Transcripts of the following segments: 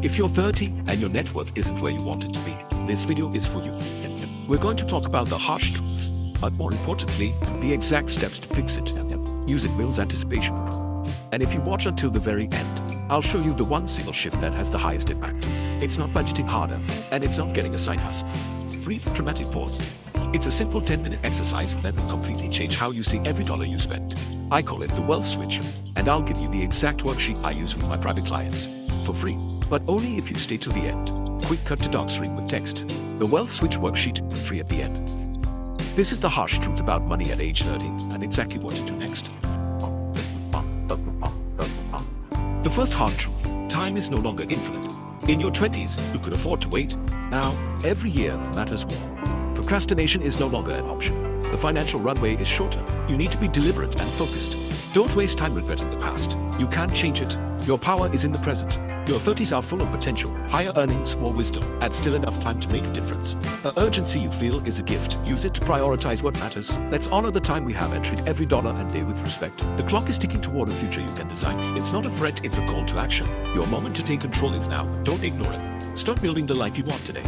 If you're 30 and your net worth isn't where you want it to be, this video is for you. We're going to talk about the harsh truths, but more importantly, the exact steps to fix it, using Will's anticipation approach. And if you watch until the very end, I'll show you the one single shift that has the highest impact. It's not budgeting harder, and it's not getting a side hustle. Brief dramatic pause. It's a simple 10-minute exercise that will completely change how you see every dollar you spend. I call it the wealth switch, and I'll give you the exact worksheet I use with my private clients for free, but only if you stay till the end. Quick cut to doc screen with text. The wealth switch worksheet, free at the end. This is the harsh truth about money at age 30 and exactly what to do next. The first hard truth: time is no longer infinite. In your 20s, you could afford to wait. Now, every year matters more. Procrastination is no longer an option. The financial runway is shorter. You need to be deliberate and focused. Don't waste time regretting the past. You can't change it. Your power is in the present. Your 30s are full of potential, higher earnings, more wisdom, and still enough time to make a difference. The urgency you feel is a gift. Use it to prioritize what matters. Let's honor the time we have and treat every dollar and day with respect. The clock is ticking toward a future you can design. It's not a threat, it's a call to action. Your moment to take control is now. Don't ignore it. Start building the life you want today.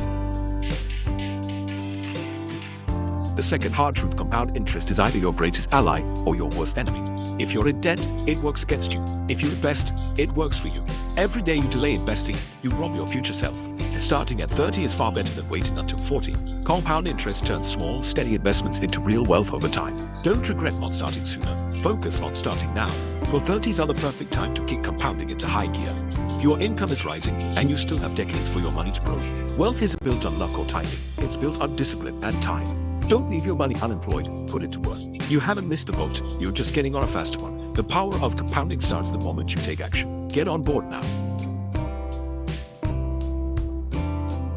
The second hard truth: compound interest is either your greatest ally or your worst enemy. If you're in debt, it works against you. If you invest, it works for you. Every day you delay investing, you rob your future self. Starting at 30 is far better than waiting until 40. Compound interest turns small, steady investments into real wealth over time. Don't regret not starting sooner. Focus on starting now. Your 30s are the perfect time to kick compounding into high gear. Your income is rising, and you still have decades for your money to grow. Wealth isn't built on luck or timing. It's built on discipline and time. Don't leave your money unemployed. Put it to work. You haven't missed the boat. You're just getting on a faster one. The power of compounding starts the moment you take action. Get on board now.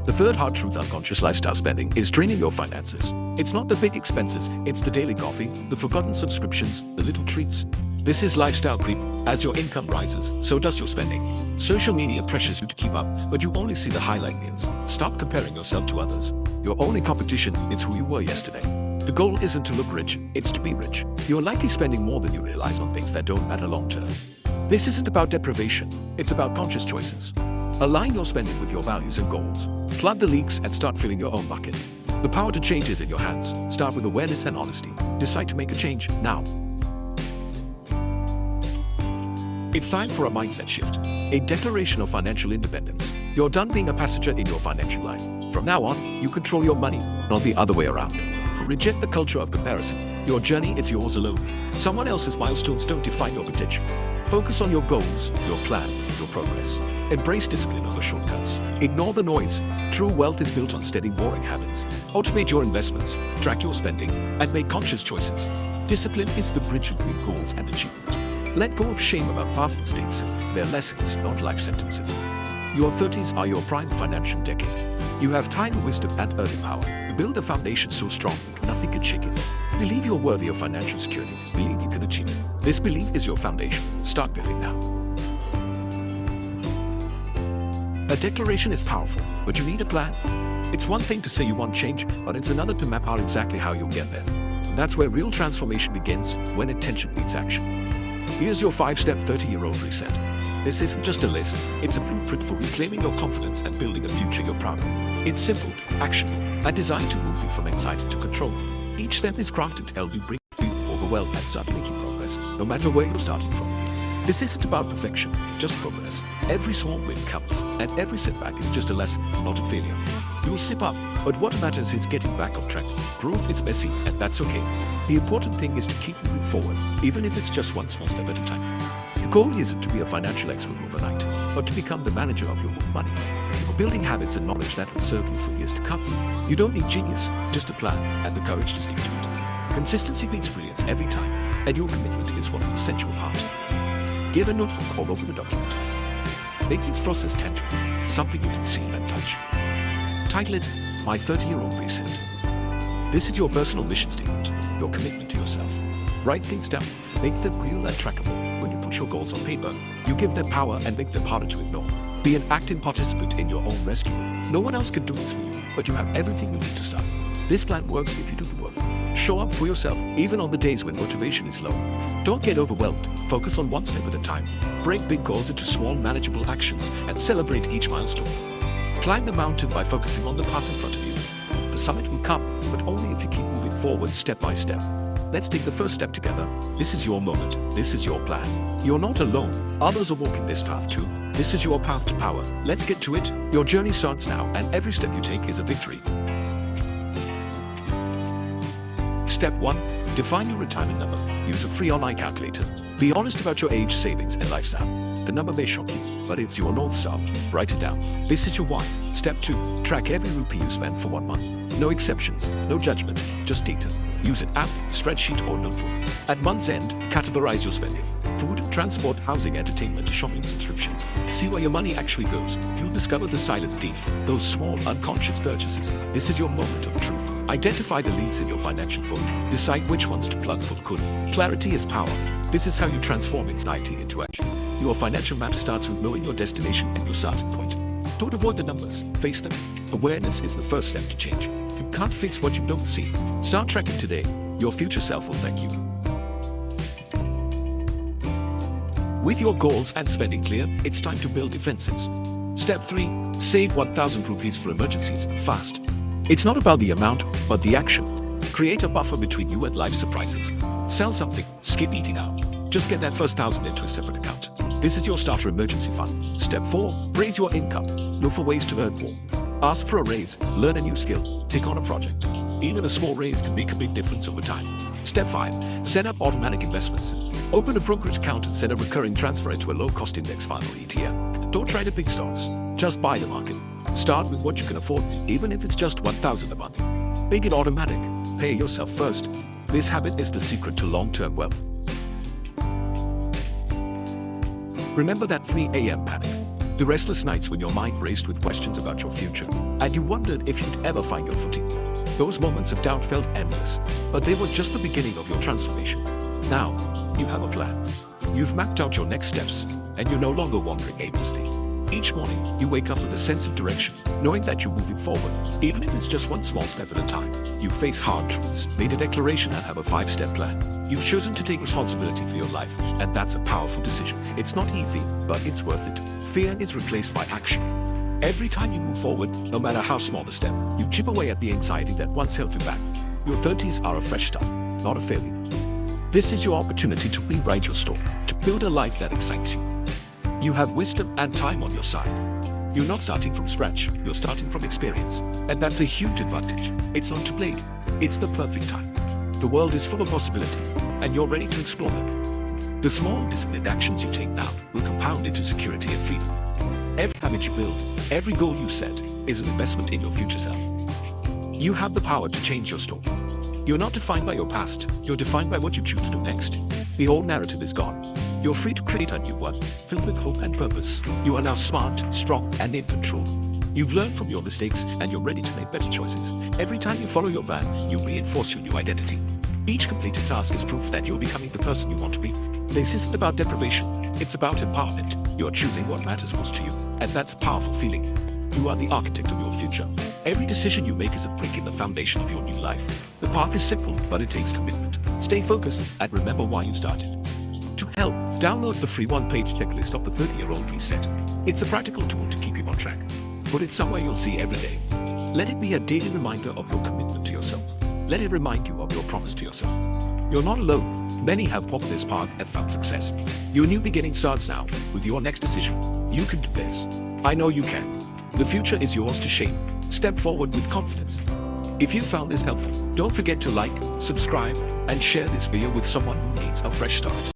The third hard truth: unconscious lifestyle spending is draining your finances. It's not the big expenses, it's the daily coffee, the forgotten subscriptions, the little treats. This is lifestyle creep. As your income rises, so does your spending. Social media pressures you to keep up, but you only see the highlight reels. Stop comparing yourself to others. Your only competition is who you were yesterday. The goal isn't to look rich, it's to be rich. You're likely spending more than you realize on things that don't matter long term. This isn't about deprivation, it's about conscious choices. Align your spending with your values and goals. Flood the leaks and start filling your own bucket. The power to change is in your hands. Start with awareness and honesty. Decide to make a change now. It's time for a mindset shift, a declaration of financial independence. You're done being a passenger in your financial life. From now on, you control your money, not the other way around. Reject the culture of comparison. Your journey is yours alone. Someone else's milestones don't define your potential. Focus on your goals, your plan, your progress. Embrace discipline over shortcuts. Ignore the noise. True wealth is built on steady, boring habits. Automate your investments, track your spending, and make conscious choices. Discipline is the bridge between goals and achievement. Let go of shame about past mistakes. They're lessons, not life sentences. Your 30s are your prime financial decade. You have time, wisdom, and earning power. Build a foundation so strong, nothing can shake it. Believe you're worthy of financial security. Believe you can achieve it. This belief is your foundation. Start building now. A declaration is powerful, but you need a plan. It's one thing to say you want change, but it's another to map out exactly how you'll get there. That's where real transformation begins, when intention meets action. Here's your 5-step 30-year-old reset. This isn't just a list, it's a blueprint for reclaiming your confidence and building a future you're proud of. It's simple, actionable, and designed to move you from anxiety to control. Each step is crafted to help you break through overwhelm and start making progress, no matter where you're starting from. This isn't about perfection, just progress. Every small win counts, and every setback is just a lesson, not a failure. You'll slip up, but what matters is getting back on track. Growth is messy, and that's okay. The important thing is to keep moving forward, even if it's just one small step at a time. Your goal isn't to be a financial expert overnight, but to become the manager of your own money. You're building habits and knowledge that will serve you for years to come. You don't need genius, just a plan and the courage to stick to it. Consistency beats brilliance every time, and your commitment is one essential part. Give a notebook or open a document. Make this process tangible, something you can see and touch. Title it, My 30-Year-Old Reset. This is your personal mission statement, your commitment to yourself. Write things down, make them real and trackable. When you put your goals on paper, you give them power and make them harder to ignore. Be an active participant in your own rescue. No one else can do this for you, but you have everything you need to start. This plan works if you do the work. Show up for yourself even on the days when motivation is low. Don't get overwhelmed. Focus on one step at a time. Break big goals into small, manageable actions and celebrate each milestone. Climb the mountain by focusing on the path in front of you. The summit will come, but only if you keep moving forward step by step. Let's take the first step together. This is your moment. This is your plan. You're not alone. Others are walking this path too. This is your path to power. Let's get to it. Your journey starts now, and every step you take is a victory. Step 1. Define your retirement number. Use a free online calculator. Be honest about your age, savings, and lifestyle. The number may shock you, but it's your North Star. Write it down. This is your why. Step 2. Track every rupee you spend for 1 month. No exceptions, no judgment, just data. Use an app, spreadsheet, or notebook. At month's end, categorize your spending. Food, transport, housing, entertainment, shopping, subscriptions. See where your money actually goes. You'll discover the silent thief, those small, unconscious purchases. This is your moment of truth. Identify the leaks in your financial book. Decide which ones to plug for good. Clarity is power. This is how you transform anxiety into action. Your financial map starts with knowing your destination and your starting point. Don't avoid the numbers, face them. Awareness is the first step to change. You can't fix what you don't see. Start tracking today. Your future self will thank you. With your goals and spending clear, it's time to build defenses. Step 3. Save 1,000 rupees for emergencies, fast. It's not about the amount, but the action. Create a buffer between you and life's surprises. Sell something, skip eating out. Just get that first 1,000 into a separate account. This is your starter emergency fund. Step 4. Raise your income. Look for ways to earn more. Ask for a raise, learn a new skill, take on a project. Even a small raise can make a big difference over time. Step 5. Set up automatic investments. Open a brokerage account and set a recurring transfer into a low-cost index fund or ETF. Don't try the big stocks. Just buy the market. Start with what you can afford, even if it's just 1,000 a month. Make it automatic. Pay yourself first. This habit is the secret to long-term wealth. Remember that 3 a.m. panic. The restless nights when your mind raced with questions about your future, and you wondered if you'd ever find your footing. Those moments of doubt felt endless, but they were just the beginning of your transformation. Now, you have a plan. You've mapped out your next steps, and you're no longer wandering aimlessly. Each morning, you wake up with a sense of direction, knowing that you're moving forward, even if it's just one small step at a time. You face hard truths, made a declaration, and have a 5-step plan. You've chosen to take responsibility for your life, and that's a powerful decision. It's not easy, but it's worth it. Fear is replaced by action. Every time you move forward, no matter how small the step, you chip away at the anxiety that once held you back. Your 30s are a fresh start, not a failure. This is your opportunity to rewrite your story, to build a life that excites you. You have wisdom and time on your side. You're not starting from scratch, you're starting from experience. And that's a huge advantage. It's not too late, it's the perfect time. The world is full of possibilities, and you're ready to explore them. The small, disciplined actions you take now will compound into security and freedom. Every habit you build, every goal you set, is an investment in your future self. You have the power to change your story. You're not defined by your past, you're defined by what you choose to do next. The old narrative is gone. You're free to create a new one, filled with hope and purpose. You are now smart, strong, and in control. You've learned from your mistakes, and you're ready to make better choices. Every time you follow your van, you reinforce your new identity. Each completed task is proof that you're becoming the person you want to be. This isn't about deprivation, it's about empowerment. You're choosing what matters most to you, and that's a powerful feeling. You are the architect of your future. Every decision you make is a brick in the foundation of your new life. The path is simple, but it takes commitment. Stay focused, and remember why you started. To help, download the free 1-page checklist of the 30-year-old reset. It's a practical tool to keep you on track. Put it somewhere you'll see every day. Let it be a daily reminder of your commitment to yourself. Let it remind you of your promise to yourself. You're not alone. Many have walked this path and found success. Your new beginning starts now with your next decision. You can do this. I know you can. The future is yours to shape. Step forward with confidence. If you found this helpful, don't forget to like, subscribe, and share this video with someone who needs a fresh start.